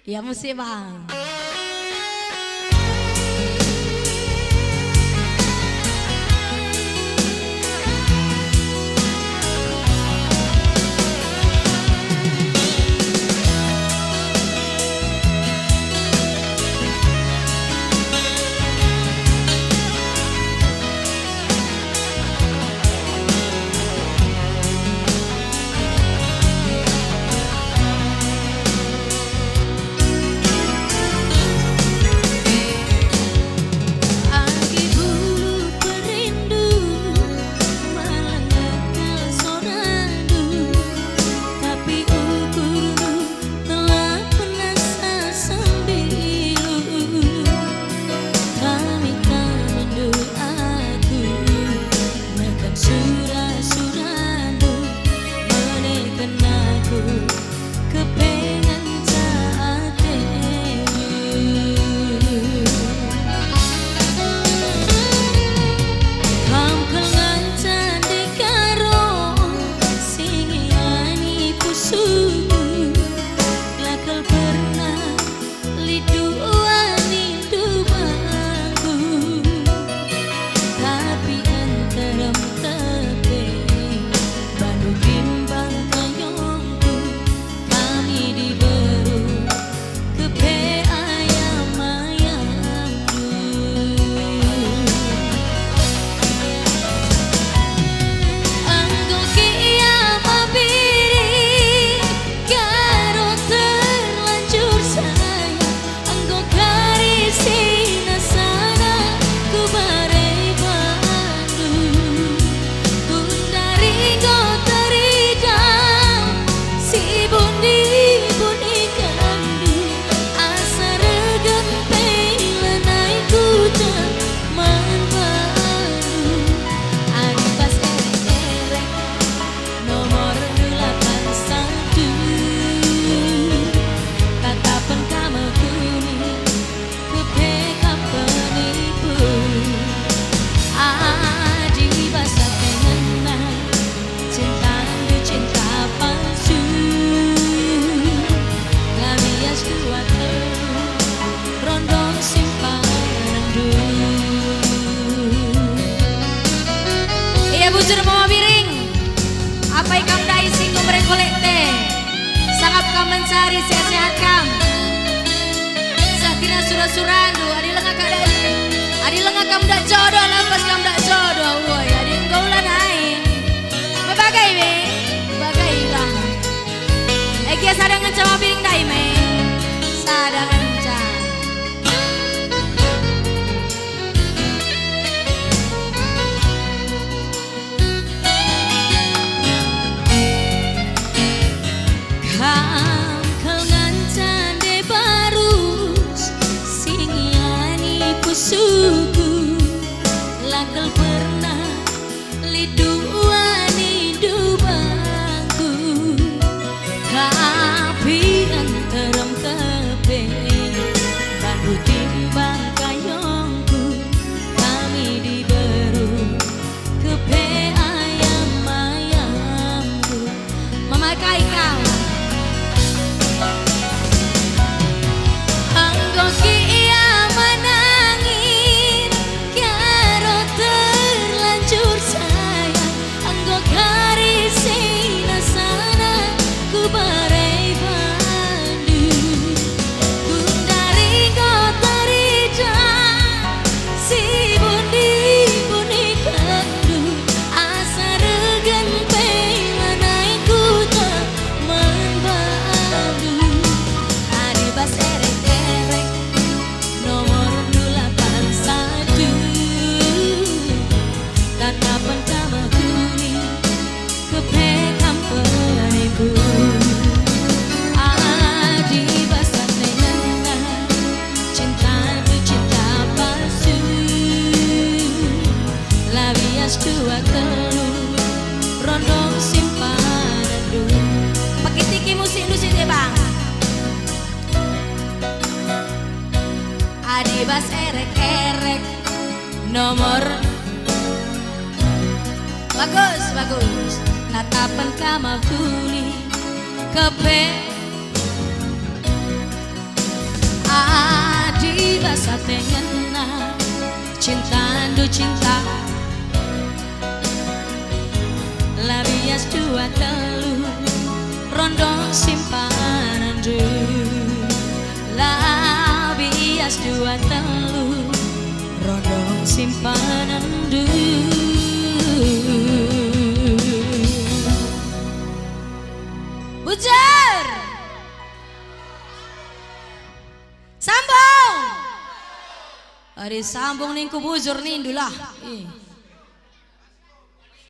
Ya musik bang. Bujur mama piring apa ikam dai singgung merengkolek teh sangap kam mencari sehat-sehat kam sakina surah-surandu adi lengah kam dak jodoh lepas kam dak jodoh woi adi engkau lah naik bagai be bagai bang kia sadangan sama piring dai me sadangan suku lakel pernah liduani dubangku tapi antarem tepe bandu timbang kayongku kami diberu kepe ayam-ayamku memakai kau anggoki dua telu rondong simpanan du pakai tiki musik deh bang adi bas erek nomor bagus tatapan kamar tuli kepe cinta du cinta labias dua telu rondo simpanan du labias dua telu rondo simpanan du. Bujar sambung hari sambung ning ku bujur nindulah.